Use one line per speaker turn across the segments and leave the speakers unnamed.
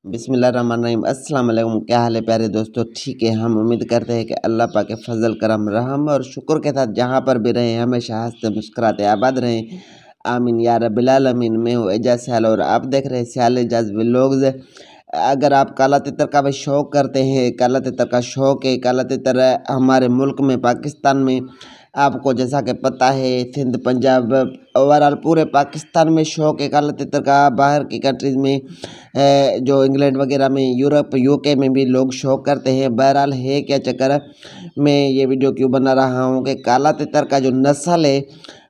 बिस्मिल्लाहिर्रहमानिर्रहीम। अस्सलाम वालेकुम। क्या हाल है प्यारे दोस्तों? ठीक है। हम उम्मीद करते हैं कि अल्लाह पाक के फजल करम रहम और शुक्र के साथ जहाँ पर भी रहें हमेशा हंसते मुस्कुराते आबाद रहें। आमीन या रब्बिल आलमीन। मैं हूँ एजाज सियाल और आप देख रहे हैं सियाल एजाज व्लॉग्स। अगर आप काला तितर का भी शौक़ करते हैं, काला तितर का शौक़ है, काला तितर हमारे मुल्क में पाकिस्तान में आपको जैसा कि पता है सिंध पंजाब ओवरऑल पूरे पाकिस्तान में शौक़ है काला तितर का। बाहर की कंट्रीज़ में जो इंग्लैंड वगैरह में यूरोप यूके में भी लोग शौक़ करते हैं। बहरहाल है क्या चक्कर, मैं ये वीडियो क्यों बना रहा हूँ कि काला तितर का जो नस्ल है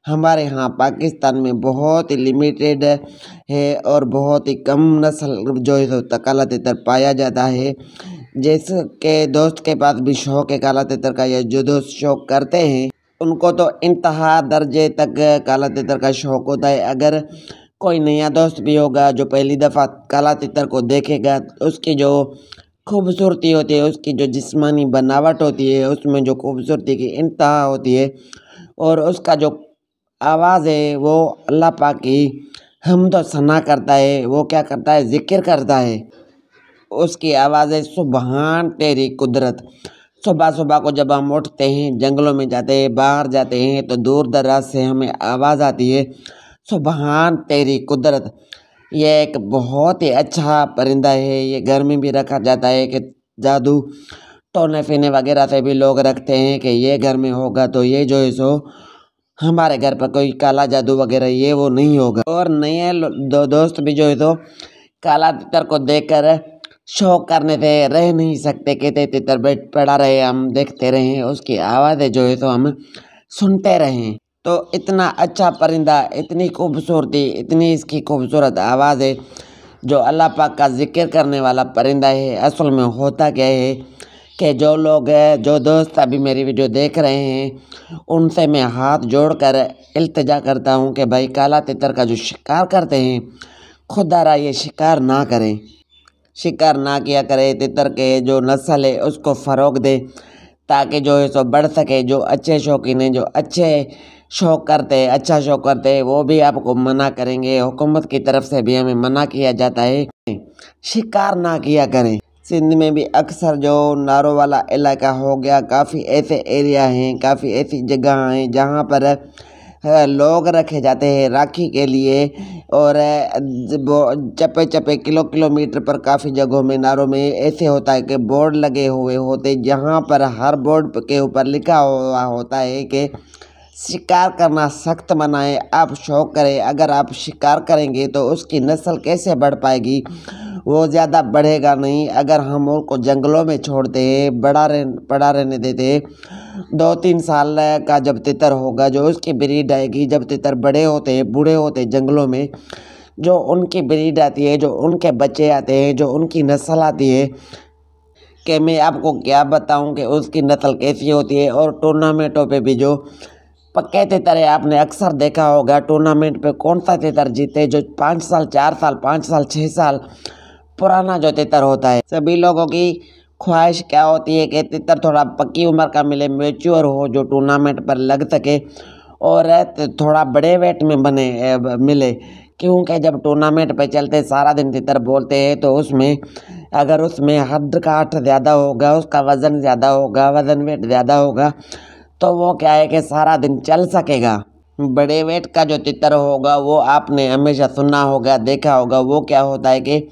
हमारे यहाँ पाकिस्तान में बहुत ही लिमिटेड है और बहुत ही कम नस्ल जो है तो काला तितर पाया जाता है। जैसे के दोस्त के पास भी शौक़ है काला तितर का, या जो दोस्त शौक़ करते हैं उनको तो इंतहा दर्जे तक काला तितर का शौक़ होता है। अगर कोई नया दोस्त भी होगा जो पहली दफ़ा काला तितर को देखेगा, उसकी जो खूबसूरती होती है, उसकी जो जिस्मानी बनावट होती है, उसमें जो खूबसूरती की इंतहा होती है और उसका जो आवाज़ है वो अल्लाह पाक की हम्द व सना करता है। वो क्या करता है, ज़िक्र करता है। उसकी आवाज़ है सुबहान तेरी कुदरत। सुबह सुबह को जब हम उठते हैं, जंगलों में जाते हैं, बाहर जाते हैं तो दूर दराज से हमें आवाज़ आती है सुबहान तेरी कुदरत। ये एक बहुत ही अच्छा परिंदा है। ये घर में भी रखा जाता है कि जादू टोने फीने वगैरह से भी लोग रखते हैं कि ये घर में होगा तो ये जो है सो हमारे घर पर कोई काला जादू वगैरह ये वो नहीं होगा। और नए दोस्त भी जो है तो काला तितर को देखकर शौक़ करने से रह नहीं सकते, कहते तितर बैठ पड़ा रहे, हम देखते रहें, उसकी आवाज़ें जो है तो हम सुनते रहें। तो इतना अच्छा परिंदा, इतनी खूबसूरती, इतनी इसकी खूबसूरत आवाज़ है जो अल्लाह पाक का ज़िक्र करने वाला परिंदा है। असल में होता क्या है कि जो लोग जो दोस्त अभी मेरी वीडियो देख रहे हैं उनसे मैं हाथ जोड़कर इल्तिजा करता हूँ कि भाई काला तितर का जो शिकार करते हैं खुदारा ये शिकार ना करें, शिकार ना किया करे। तितर के जो नस्ल है उसको फ़रोग़ दे ताकि जो है सो बढ़ सके। जो अच्छे शौकीन हैं, जो अच्छे शौक़ करते हैं, अच्छा शौक़ करते हैं, वो भी आपको मना करेंगे। हुकूमत की तरफ से भी हमें मना किया जाता है शिकार ना किया करें। सिंध में भी अक्सर जो नारों वाला इलाका हो गया, काफ़ी ऐसे एरिया हैं, काफ़ी ऐसी जगह हैं जहाँ पर लोग रखे जाते हैं राखी के लिए। और चप्पे चप्पे किलोमीटर पर काफ़ी जगहों में नारों में ऐसे होता है कि बोर्ड लगे हुए होते, जहाँ पर हर बोर्ड के ऊपर लिखा हुआ होता है कि शिकार करना सख्त मना है, आप शौक़ करें। अगर आप शिकार करेंगे तो उसकी नस्ल कैसे बढ़ पाएगी, वो ज़्यादा बढ़ेगा नहीं। अगर हम उनको जंगलों में छोड़ते हैं, पड़ा रहने देते हैं, 2-3 साल का जब तितर होगा जो उसकी ब्रीड आएगी, जब तितर बड़े होते हैं, बूढ़े होते हैं, जंगलों में जो उनकी ब्रीड आती है, जो उनके बच्चे आते हैं, जो उनकी नस्ल आती है कि मैं आपको क्या बताऊं कि उसकी नस्ल कैसी होती है। और टूर्नामेंटों पे भी जो पक्के तितर है, आपने अक्सर देखा होगा टूर्नामेंट पे कौन सा तितर जीते, जो 5 साल 4 साल 5 साल 6 साल पुराना जो तितर होता है। सभी लोगों की ख्वाहिश क्या होती है कि तितर थोड़ा पक्की उम्र का मिले, मैच्योर हो, जो टूर्नामेंट पर लग सके और थोड़ा बड़े वेट में मिले। क्योंकि जब टूर्नामेंट पे चलते सारा दिन तितर बोलते हैं तो उसमें अगर उसमें हड्ड काठ ज़्यादा होगा, उसका वज़न ज़्यादा होगा, वज़न वेट ज़्यादा होगा तो वो क्या है कि सारा दिन चल सकेगा। बड़े वेट का जो तितर होगा वो आपने हमेशा सुना होगा, देखा होगा, वो क्या होता है कि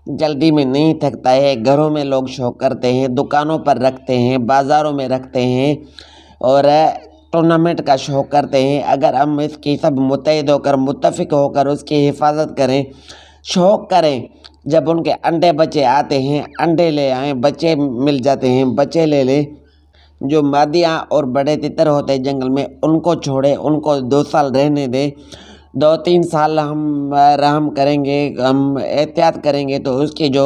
जल्दी में नहीं थकता है। घरों में लोग शौक़ करते हैं, दुकानों पर रखते हैं, बाज़ारों में रखते हैं और टूर्नामेंट का शौक़ करते हैं। अगर हम इसकी सब मुत्तहिद होकर मुत्तफ़िक होकर उसकी हिफाजत करें, शौक़ करें, जब उनके अंडे बच्चे आते हैं अंडे ले आएँ, बच्चे मिल जाते हैं बच्चे ले लें। जो मादियाँ और बड़े तितर होते हैं जंगल में उनको छोड़े, उनको 2 साल रहने दें। 2-3 साल हम रहम करेंगे, हम एहतियात करेंगे तो उसकी जो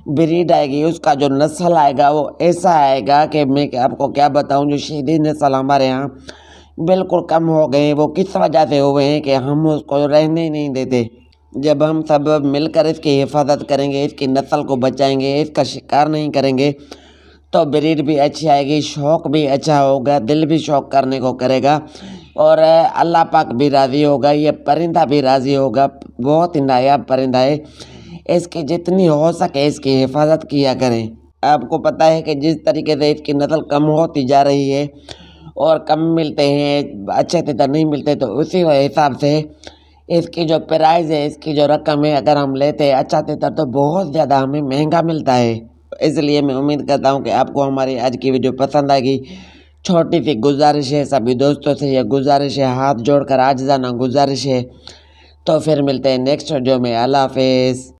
ब्रीड आएगी, उसका जो नस्ल आएगा वो ऐसा आएगा कि मैं आपको क्या बताऊं। जो शीदी नस्ल हमारे यहाँ बिल्कुल कम हो गए हैं, वो किस वजह से हुए हैं कि हम उसको रहने नहीं देते। जब हम सब मिलकर इसकी हिफाजत करेंगे, इसकी नस्ल को बचाएंगे, इसका शिकार नहीं करेंगे तो ब्रीड भी अच्छी आएगी, शौक़ भी अच्छा होगा, दिल भी शौक़ करने को करेगा और अल्लाह पाक भी राज़ी होगा, ये परिंदा भी राज़ी होगा। बहुत ही नायाब परिंदा है। اس کی جتنی ہو سکے اس کی حفاظت کیا کریں۔ آپ کو پتہ ہے کہ جس طریقے سے اس کی نسل کم ہوتی جا رہی ہے اور کم ملتے ہیں، اچھے تیتر نہیں ملتے، تو اسی حساب سے اس کی جو پرائز ہے، اس کی جو رقم ہے، اگر ہم لیتے ہیں اچھا تیتر تو بہت زیادہ ہمیں مہنگا ملتا ہے۔ اس لیے میں امید کرتا ہوں کہ آپ کو ہماری آج کی ویڈیو پسند آئے گی۔ چھوٹی سی گزارش ہے، سبھی دوستوں سے یہ گزارش ہے، ہاتھ جوڑ کر عاجزانہ گزارش ہے۔ تو پھر ملتے ہیں نیکسٹ ویڈیو میں۔ اللہ حافظ۔